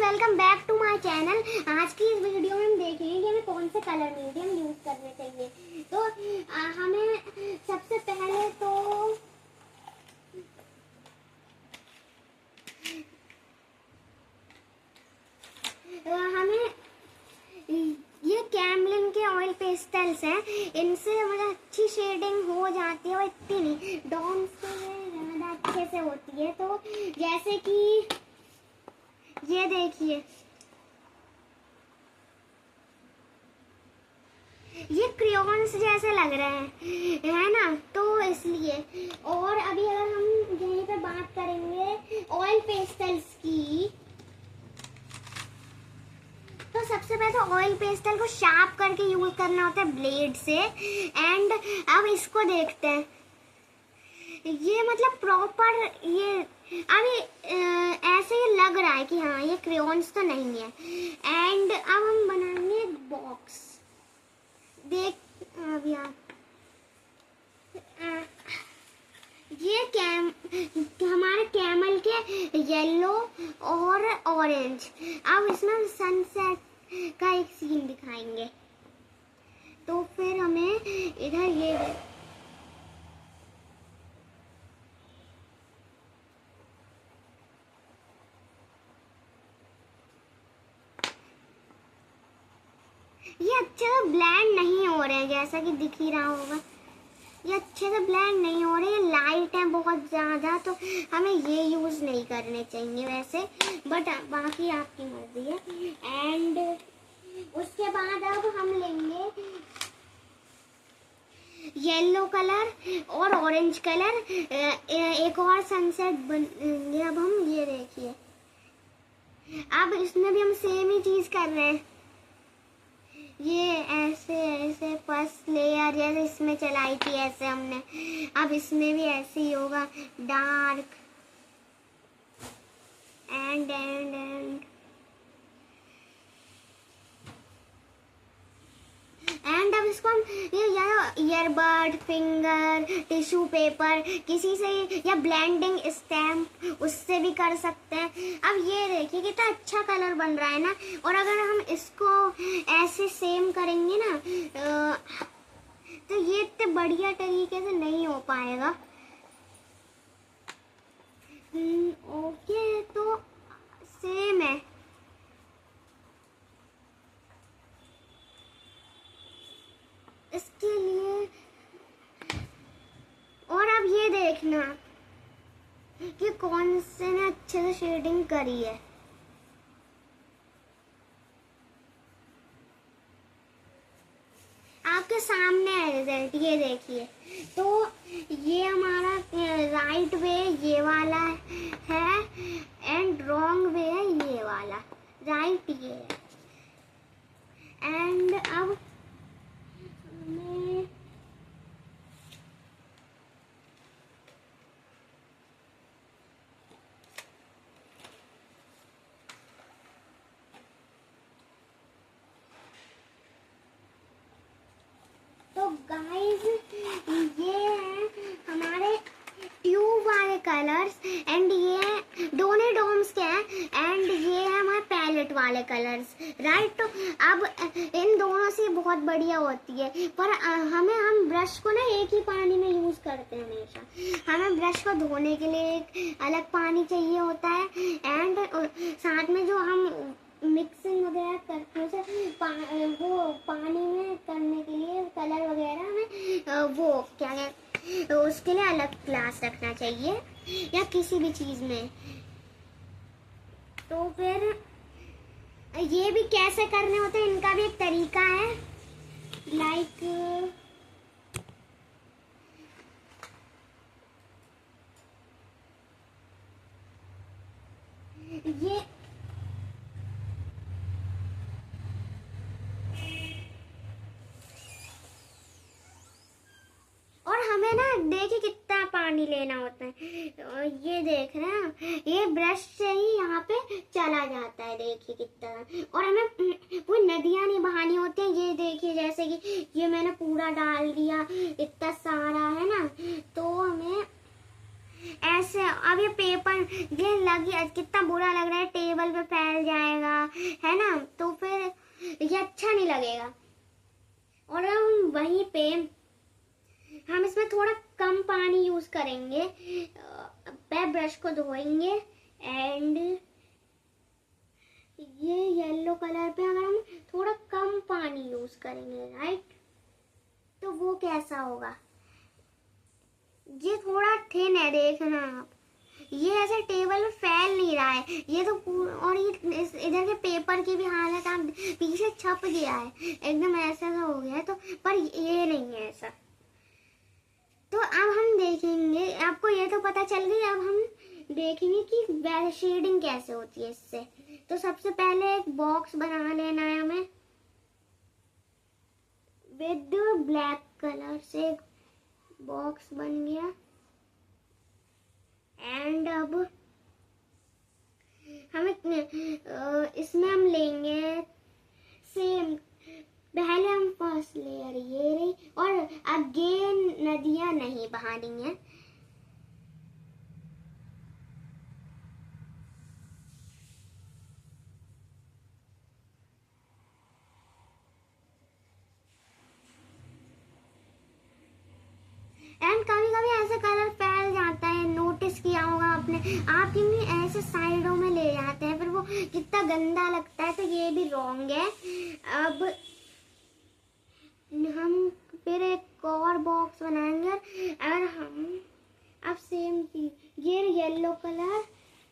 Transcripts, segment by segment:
Welcome back to my channel. आज की इस वीडियो में हम देखेंगे कि हमें कौन से कलर मीडियम यूज करने चाहिए। तो हमें सबसे पहले तो हमें ये कैमलिन के ऑयल पेस्टल्स हैं, इनसे मतलब अच्छी शेडिंग हो जाती है और इतनी नहीं, डॉम्स से ज़्यादा अच्छे से होती है। तो जैसे कि ये देखिए, ये क्रेयॉन्स जैसे लग रहे हैं, है ना, तो इसलिए। और अभी अगर हम यहीं पे बात करेंगे ऑयल पेस्टल्स की, तो सबसे पहले तो ऑयल पेस्टल को शार्प करके यूज करना होता है ब्लेड से। एंड अब इसको देखते हैं, ये मतलब प्रॉपर ये अभी ऐसे ही लग रहा है कि हाँ ये क्रेयॉन्स तो नहीं है। एंड अब हम बनाएंगे एक बॉक्स। देख अब यार, ये हमारे कैमल के येलो और ऑरेंज। अब इसमें सनसेट का एक सीन दिखाएंगे। तो फिर हमें इधर ये अच्छे से ब्लेंड नहीं हो रहे हैं, जैसा कि दिख ही रहा होगा। ये अच्छे से ब्लेंड नहीं हो रहे, ये लाइट है बहुत ज़्यादा, तो हमें ये यूज़ नहीं करने चाहिए वैसे, बट बाकी आपकी मर्जी है। एंड उसके बाद अब हम लेंगे येलो कलर और ऑरेंज कलर, एक और सनसेट बनेंगे। अब हम ये देखिए, अब इसमें भी हम सेम ही चीज़ कर रहे हैं। ये ऐसे ऐसे फर्स्ट लेयर जैसे इसमें चलाई थी ऐसे हमने, अब इसमें भी ऐसे ही होगा, dark and and and and अब इसको हम ये ईयरबड, फिंगर, टिश्यू पेपर किसी से, या ब्लेंडिंग स्टैम्प उससे भी कर सकते हैं। अब ये देखिए कितना अच्छा कलर बन रहा है ना। और अगर हम इसको ऐसे सेम करेंगे ना, तो ये इतने बढ़िया तरीके से नहीं हो पाएगा। ओके, तो सेम है। इसके लिए और अब ये देखना कि कौन से ने अच्छे से शेडिंग करी है। आपके सामने है रिजल्ट, ये देखिए। तो ये हमारा राइट वे ये वाला है एंड रॉन्ग वे है ये वाला, राइट ये है। एंड अब हमें तो गाइस ये हैं हमारे ट्यूब वाले कलर्स, एंड ये हैं दोनों डोम्स के हैं, एंड ये है हमारे पैलेट वाले कलर्स, राइट। तो अब इन दोनों से बहुत बढ़िया होती है, पर हम ब्रश को ना एक ही पानी में यूज करते हैं हमेशा। हमें ब्रश को धोने के लिए एक अलग पानी चाहिए होता है, एंड साथ में जो हम मिक्सिंग वगैरह करते हैं वो पानी में करने के लिए कलर वगैरह हमें वो क्या है, तो उसके लिए अलग ग्लास रखना चाहिए या किसी भी चीज़ में। तो फिर ये भी कैसे करने होते हैं, इनका भी एक तरीका है। लाइक ये हमें ना देखिए कितना पानी लेना होता है। ये देख रहे हैं, ये ब्रश से ही यहाँ पे चला जाता है, देखिए कितना। और हमें वो नदियाँ नहीं बहानी होती हैं। ये देखिए जैसे कि ये मैंने पूरा डाल दिया, इतना सारा है ना, तो हमें ऐसे। अब ये पेपर ये लगी, कितना बुरा लग रहा है टेबल पे फैल जाएगा, है ना, तो फिर ये अच्छा नहीं लगेगा। और हम वहीं पे हम इसमें थोड़ा कम पानी यूज करेंगे, ब्रश को धोएंगे एंड ये येलो कलर पे अगर हम थोड़ा कम पानी यूज करेंगे, राइट, तो वो कैसा होगा। ये थोड़ा थिन है, देखना आप, ये ऐसे टेबल में फैल नहीं रहा है, ये तो और ये इधर के पेपर की भी हालत आप पीछे छप गया है, एकदम ऐसा हो गया है, तो पर ये नहीं है ऐसा। तो अब हम देखेंगे, आपको ये तो पता चल गई, अब हम देखेंगे कि शेडिंग कैसे होती है इससे। तो सबसे पहले एक बॉक्स बना लेना है हमें विद ब्लैक कलर से, एक बॉक्स बन गया। एंड अब हमें इसमें हम लेंगे सेम, पहले हम फर्स्ट लेयर ये रही, और अगेन नदियां नहीं बहानी है। एंड कभी कभी ऐसे कलर फैल जाता है, नोटिस किया होगा आपने, आप क्योंकि ऐसे साइडों में ले जाते हैं, फिर वो कितना गंदा लगता है, तो ये भी रॉन्ग है। अब हम फिर एक और बॉक्स बनाएंगे, और हम अब सेम चीज, ये येलो कलर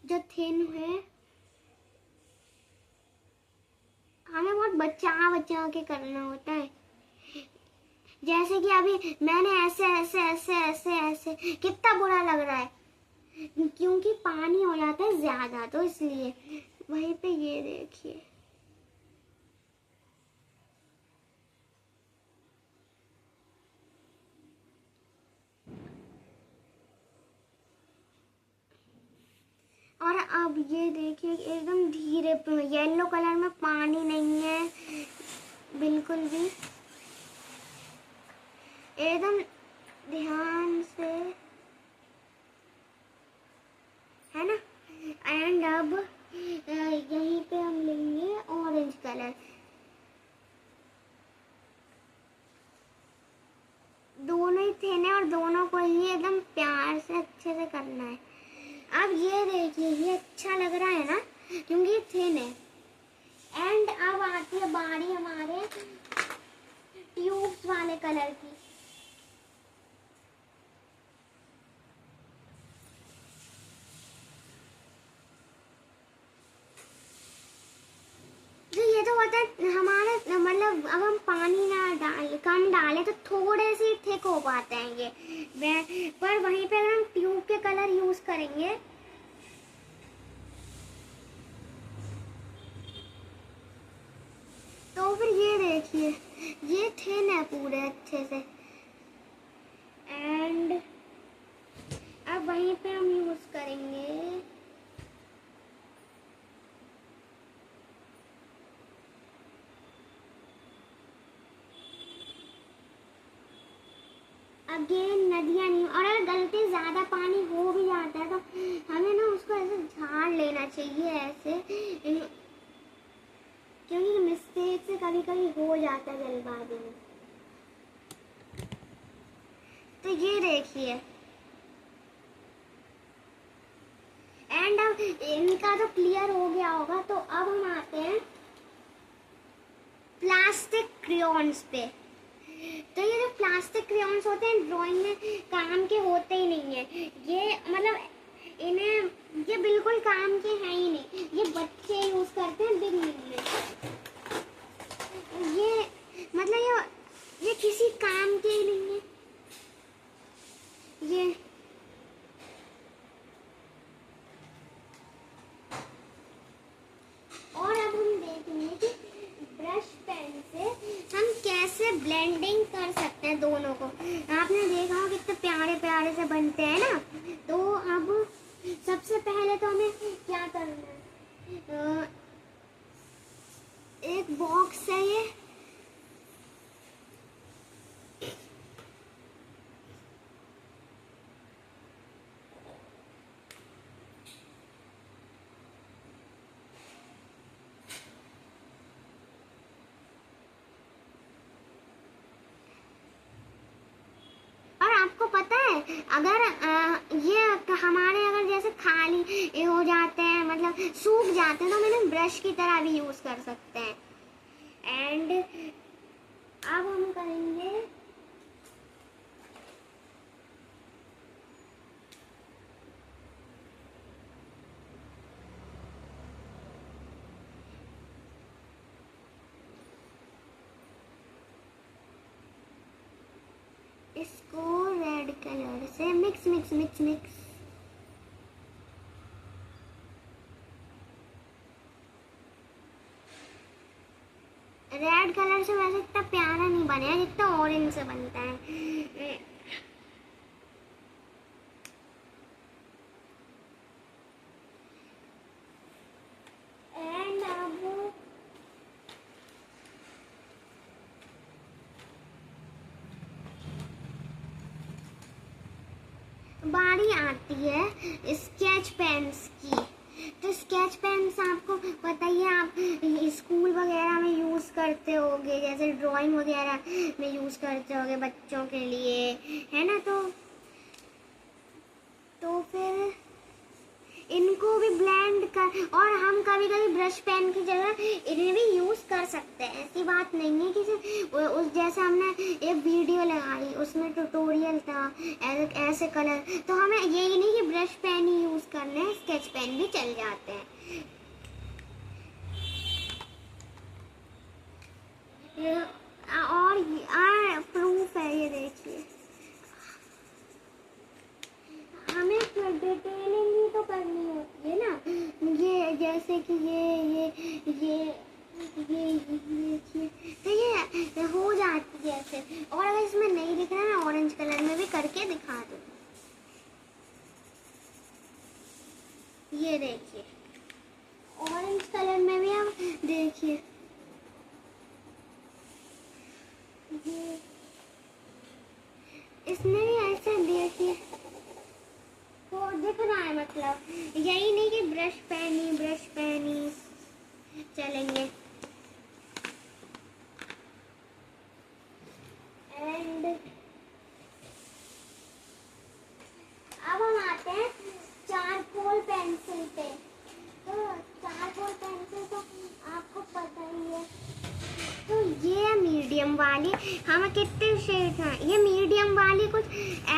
जो थिन है, हमें बहुत बचा के करना होता है। जैसे कि अभी मैंने ऐसे ऐसे ऐसे ऐसे ऐसे, कितना बुरा लग रहा है क्योंकि पानी हो जाता है ज्यादा, तो इसलिए। वहीं पे ये देखिए, और अब ये देखिए एकदम धीरे, येलो कलर में पानी नहीं है बिल्कुल भी, एकदम ध्यान से, है ना। एंड अब यहीं पे हम लेंगे ऑरेंज कलर, दोनों ही थिन है और दोनों को ही एकदम प्यार से अच्छे से करना है। अब ये देखिए, ये अच्छा लग रहा है ना, क्योंकि ये थिन है। एंड अब आती है बारी हमारे ट्यूब्स वाले कलर की। जो ये तो होता है हमारे, मतलब अब हम पानी ना डाल, कम डालें तो थोड़े से थिक हो पाते हैं ये, पर वहीं पे अगर हम ट्यूब के कलर यूज करेंगे तो फिर ये देखिए, ये थिन है पूरे अच्छे से। एंड अब वहीं पे हम यूज करेंगे अगेन नदियाँ नहीं, और अगर गलती ज्यादा पानी हो भी जाता है तो हमें ना उसको ऐसे झाड़ लेना चाहिए ऐसे, क्योंकि मिस्टेक से कभी कभी हो जाता है जल्दबाजी में। तो ये देखिए, एंड अब इनका तो क्लियर हो गया होगा, तो अब हम आते हैं प्लास्टिक क्रेयॉन्स पे। तो ये जो प्लास्टिक क्रेयॉन्स होते हैं ड्राइंग में काम के होते ही नहीं है, ये मतलब इन्हें ये बिल्कुल काम के हैं ही नहीं, ये बच्चे यूज करते हैं बिगनिंग में, ये मतलब ये किसी काम के ही नहीं है ये। और अब हम देखेंगे कि ब्रश पेन से हम कैसे ब्लेंडिंग कर सकते हैं दोनों को। आपने देखा हो कितने प्यारे प्यारे से बनते हैं ना। तो अब सबसे पहले तो हमें क्या करना है, एक बॉक्स है ये, अगर ये हमारे अगर जैसे खाली हो जाते हैं, मतलब सूख जाते हैं, तो हम इन्हें ब्रश की तरह भी यूज कर सकते हैं। एंड अब हम करेंगे इसको रेड कलर से mix mix mix mix. Red colour से वैसे इतना प्यारा नहीं बनेगा जितना ऑरेंज से बनता है। एंड अब बारी आती है स्केच पेन्स की। तो स्केच पेन्स आपको बताइए, आप स्कूल वगैरह में यूज़ करते होगे, जैसे ड्राइंग वगैरह में यूज़ करते होगे बच्चों के लिए, है ना। तो फिर इनको भी ब्लेंड कर, और हम कभी कभी ब्रश पेन की जगह इन्हें भी यूज़ कर सकते हैं। ऐसी बात नहीं है कि सिर्फ उस जैसे हमने एक वीडियो लगाई उसमें ट्यूटोरियल था ऐसे कलर, तो हमें यही नहीं कि ब्रश पेन ही यूज़ करने हैं, स्केच पेन भी चल जाते हैं। और प्रूफ है, ये देखिए। हमें डिटेलिंग ही तो करनी होती है ना, ये जैसे कि तो ये हो जाती है ऐसे। और अगर इसमें नहीं दिख रहा है, मैं ऑरेंज कलर में भी करके दिखा दूँ। ये देखिए, ऑरेंज कलर में भी आप देखिए, ये इसमें भी ऐसे देखिए तो दिख रहा है। मतलब यही नहीं कि ब्रश पेन चलेंगे। एंड अब हम आते हैं चारकोल पेंसिल पे। तो चारकोल पेंसिल तो आपको पता ही है। तो ये मीडियम वाली, हमें कितने शेड हैं, ये मीडियम वाली कुछ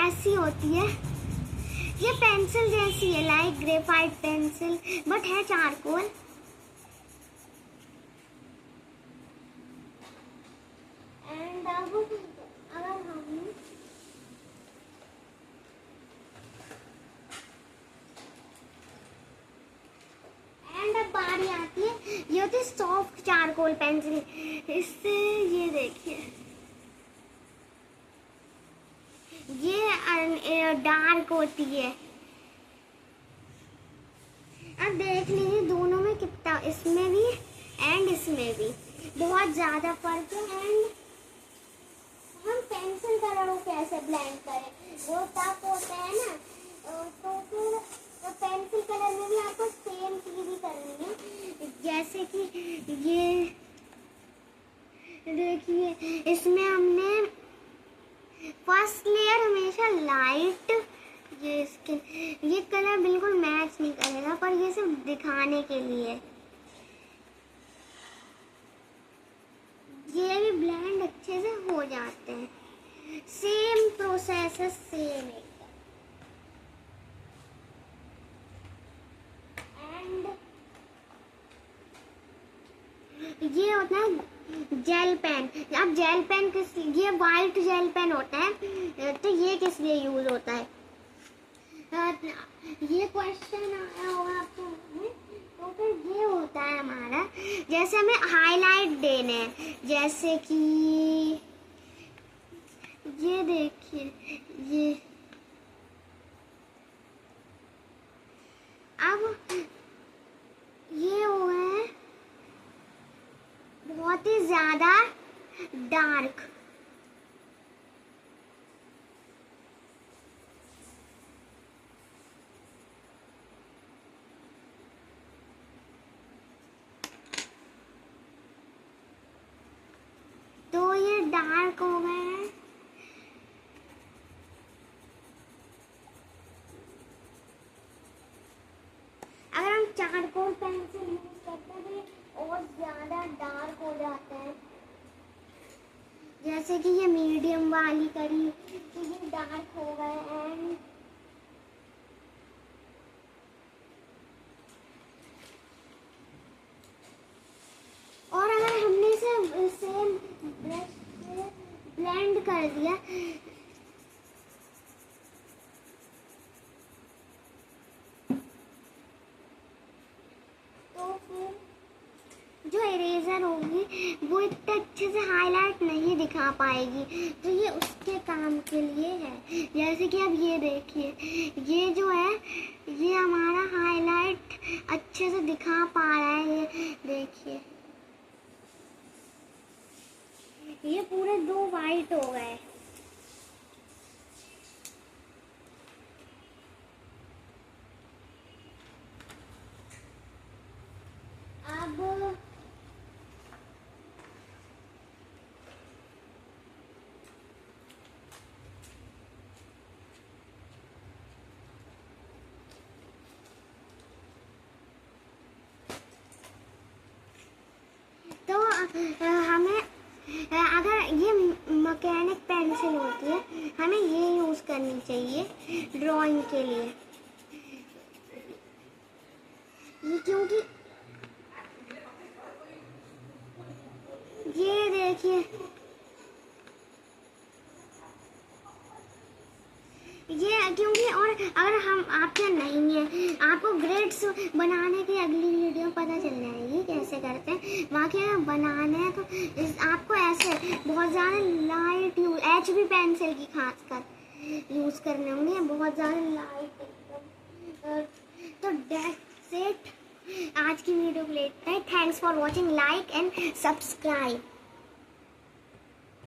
ऐसी होती है, ये पेंसिल जैसी है, लाइक ग्रेफाइट पेंसिल, बट है चारकोल। एंड अब अगर हम बारी आती है, ये होती है सॉफ्ट चारकोल पेंसिल। इससे ये देखिए, ये डार्क होती है। अब देख लीजिए दोनों में कितना, इसमें भी एंड इसमें भी बहुत ज़्यादा फर्क है। एंड हम पेंसिल कलरों को कैसे ब्लेंड करें, वो टफ होता है ना, तो फिर तो पेंसिल कलर में भी आपको सेम चीज़ ही करनी है। जैसे कि ये देखिए, इसमें हमने फर्स्ट लेयर हमेशा लाइट, ये कलर बिल्कुल मैच नहीं करेगा, पर ये सिर्फ दिखाने के लिए। ये भी ब्लेंड अच्छे से हो जाते हैं। सेम प्रोसेस है, सेम एकदम। एंड ये होता है जेल पेन। अब जेल पेन किस, ये वाइट जेल पेन होता है, तो ये किस लिए यूज होता है, ये क्वेश्चन आया होगा आपको। तो फिर ये होता है हमारा, जैसे हमें हाईलाइट देने हैं, जैसे कि ये देखिए, ये अब ये हो है बहुत ही ज्यादा डार्क। तो ये डार्क हो गए हैं। वाली करी तो ये डार्क हो गए। एंड और अगर हमने इसे सेम ब्रश से ब्लेंड कर दिया तो फिर जो इरेजर होगी वो इतने अच्छे से हाईलाइट नहीं दिखा पाएगी, तो ये उसके काम के लिए है। जैसे कि अब ये देखिए, ये जो है ये हमारा हाईलाइट अच्छे से दिखा पा रहा है। ये देखिए, ये पूरे 2 वाइट हो गए। अब तो हमें अगर ये मैकेनिक पेंसिल होती है, हमें ये यूज़ करनी चाहिए ड्राइंग के लिए। ये क्योंकि ये देखिए, ये क्योंकि और अगर हम आपके नहीं है, आपको ग्रेड्स बनाने की अगली वीडियो पता चल जाएगी कैसे करते हैं। बाकी अगर बनाने हैं तो आपको ऐसे बहुत ज़्यादा लाइट HB पेंसिल की खासकर यूज़ करने होंगे, बहुत ज़्यादा लाइट एकदम। तो दैट्स इट, आज की वीडियो को लेते हैं। Thanks for watching, like and subscribe.